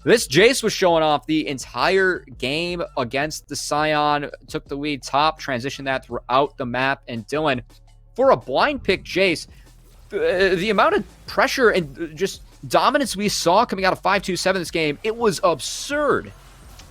this Jace was showing off the entire game against the Scion, took the lead top, transitioned that throughout the map. And Dylan, for a blind pick Jace, the amount of pressure and just dominance we saw coming out of 5-2-7 this game, it was absurd.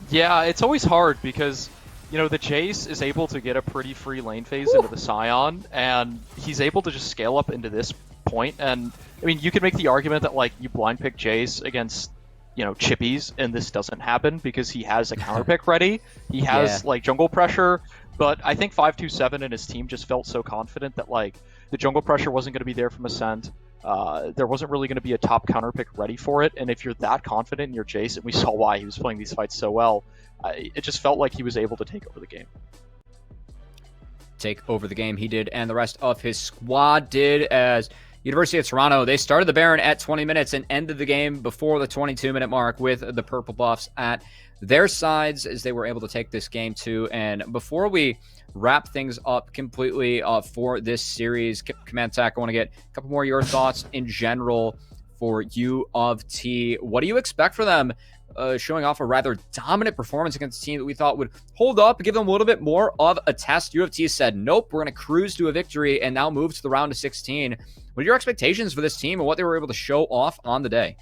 Yeah, it's always hard because, you know, the Jace is able to get a pretty free lane phase into the Scion, and he's able to just scale up into this point. And, I mean, you could make the argument that, like, you blind pick Jace against, you know, Chippies, and this doesn't happen because he has a counter pick ready. He has, like, jungle pressure. But I think 5-2-7 and his team just felt so confident that, like, the jungle pressure wasn't going to be there from Ascent. There wasn't really going to be a top counter pick ready for it. And if you're that confident in your Jace, and we saw why he was playing these fights so well, it just felt like he was able to take over the game. Take over the game he did, and the rest of his squad did, as University of Toronto, they started the Baron at 20 minutes and ended the game before the 22-minute mark with the purple buffs at their sides, as they were able to take this game too. And before we wrap things up completely for this series, Command Attack, I want to get a couple more of your thoughts in general for U of T. What do you expect for them showing off a rather dominant performance against a team that we thought would hold up, give them a little bit more of a test? U of T said, nope, we're going to cruise to a victory and now move to the round of 16. What are your expectations for this team and what they were able to show off on the day?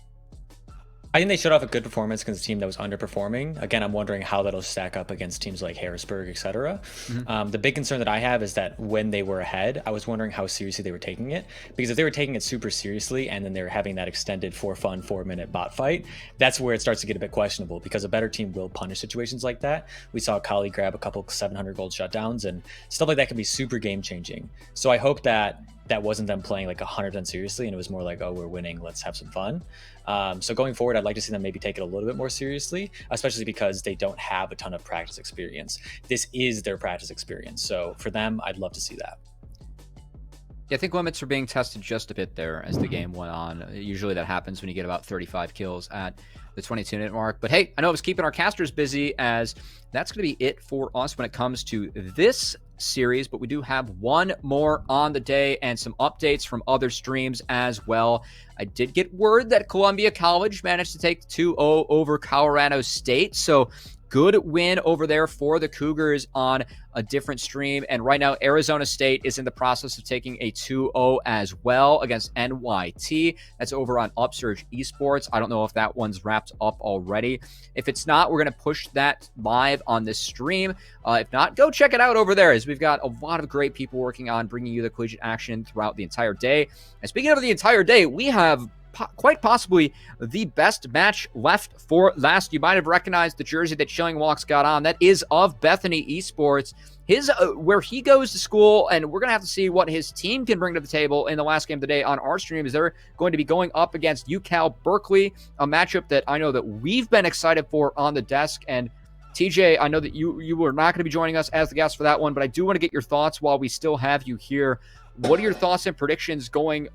I think they showed off a good performance against a team that was underperforming. Again, I'm wondering how that'll stack up against teams like Harrisburg, etc. The big concern that I have is that when they were ahead, I was wondering how seriously they were taking it. Because if they were taking it super seriously and then they were having that extended 4-minute bot fight, that's where it starts to get a bit questionable, because a better team will punish situations like that. We saw Kali grab a couple 700 gold shutdowns, and stuff like that can be super game changing. So I hope that that wasn't them playing like 100% seriously, and it was more like, oh, we're winning, let's have some fun. So going forward, I'd like to see them maybe take it a little bit more seriously, especially because they don't have a ton of practice experience. This is their practice experience. So for them, I'd love to see that. Yeah, I think limits are being tested just a bit there as the game went on. Usually that happens when you get about 35 kills at the 22-minute mark. But hey, I know it was keeping our casters busy, as that's going to be it for us when it comes to this series. But we do have one more on the day and some updates from other streams as well. I did get word that Columbia College managed to take 2-0 over Colorado State. So good win over there for the Cougars on a different stream. And right now, Arizona State is in the process of taking a 2-0 as well against NYT. That's over on Upsurge Esports. I don't know if that one's wrapped up already. If it's not, we're going to push that live on this stream. If not, go check it out over there, as we've got a lot of great people working on bringing you the collegiate action throughout the entire day. And speaking of the entire day, we have quite possibly the best match left for last. You might have recognized the jersey that Chilling Walks got on. That is of Bethany Esports. His where he goes to school, and we're going to have to see what his team can bring to the table in the last game of the day on our stream, as they're going to be going up against UCal Berkeley, a matchup that I know that we've been excited for on the desk. And TJ, I know that you were not going to be joining us as the guest for that one, but I do want to get your thoughts while we still have you here. What are your thoughts and predictions going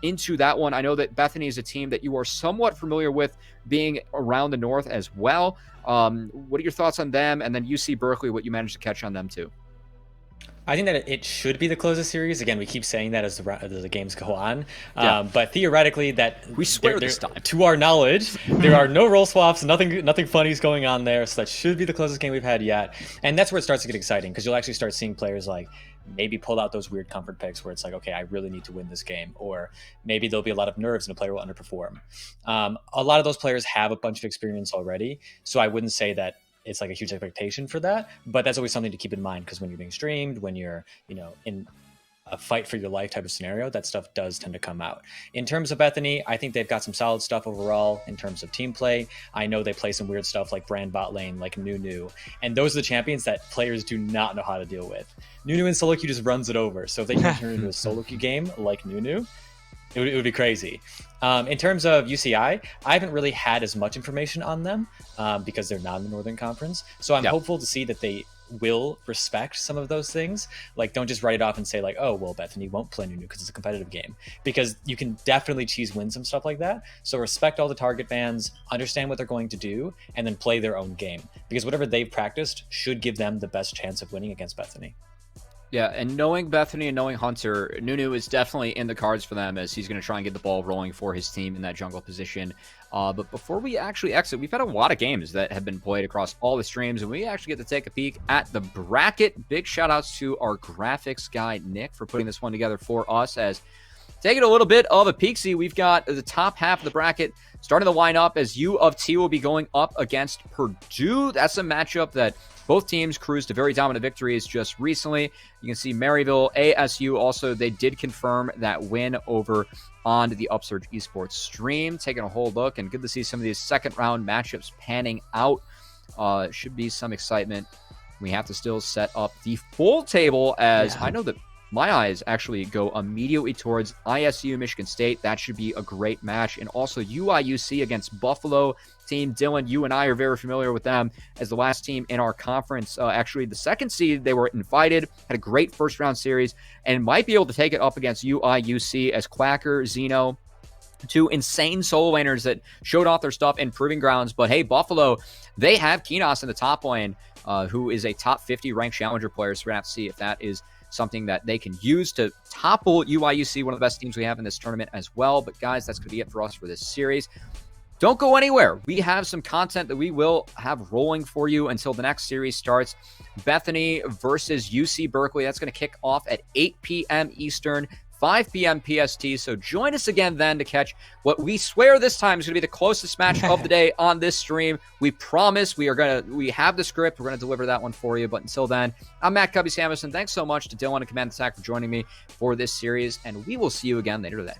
into that one? I know that Bethany is a team that you are somewhat familiar with, being around the north as well. What are your thoughts on them? And then UC Berkeley, what you managed to catch on them too? I think that it should be the closest series. Again, we keep saying that as the games go on. But theoretically, that we swear this time, to our knowledge, there are no role swaps, nothing funny is going on there. So that should be the closest game we've had yet. And that's where it starts to get exciting, because you'll actually start seeing players like maybe pull out those weird comfort picks where it's like, okay, I really need to win this game. Or maybe there'll be a lot of nerves and a player will underperform. A lot of those players have a bunch of experience already. So I wouldn't say that it's like a huge expectation for that, but that's always something to keep in mind, because when you're being streamed, when you're, in a fight for your life type of scenario, that stuff does tend to come out. In terms of Bethany, I think they've got some solid stuff overall in terms of team play. I know they play some weird stuff like Brand bot lane, like Nunu, and those are the champions that players do not know how to deal with. Nunu in solo queue just runs it over, so if they can turn it into a solo queue game like Nunu, it would be crazy. In terms of UCI, I haven't really had as much information on them because they're not in the Northern Conference, so I'm hopeful to see that they will respect some of those things. Like, don't just write it off and say like, oh, well, Bethany won't play Nunu because it's a competitive game, because you can definitely cheese win some stuff like that. So respect all the target bans, understand what they're going to do, and then play their own game, because whatever they've practiced should give them the best chance of winning against Bethany. Yeah, and knowing Bethany and knowing Hunter, Nunu is definitely in the cards for them, as he's going to try and get the ball rolling for his team in that jungle position. But before we actually exit, we've had a lot of games that have been played across all the streams, and we actually get to take a peek at the bracket. Big shout outs to our graphics guy, Nick, for putting this one together for us. As taking a little bit of a peek-see, we've got the top half of the bracket starting to line up as U of T will be going up against Purdue. That's a matchup that both teams cruised to very dominant victories just recently. You can see Maryville, ASU also, they did confirm that win over on the Upsurge Esports stream. Taking a whole look, and good to see some of these second round matchups panning out. Should be some excitement. We have to still set up the full table, as I know that my eyes actually go immediately towards ISU Michigan State. That should be a great match. And also UIUC against Buffalo. Team Dylan, you and I are very familiar with them as the last team in our conference. Actually, the second seed, they were invited, had a great first round series, and might be able to take it up against UIUC as Quacker, Zeno, two insane solo laners that showed off their stuff in Proving Grounds. But hey, Buffalo, they have Keenos in the top lane, who is a top 50 ranked challenger player. So we're going to have to see if that is something that they can use to topple UIUC, one of the best teams we have in this tournament as well. But guys, that's going to be it for us for this series. Don't go anywhere. We have some content that we will have rolling for you until the next series starts. Bethany versus UC Berkeley. That's going to kick off at 8 p.m. Eastern, 5 p.m. PST. So join us again then to catch what we swear this time is going to be the closest match of the day on this stream. We promise we have the script. We're going to deliver that one for you. But until then, I'm Matt Cubby Samuelson. Thanks so much to Dylan and Command Attack for joining me for this series, and we will see you again later today.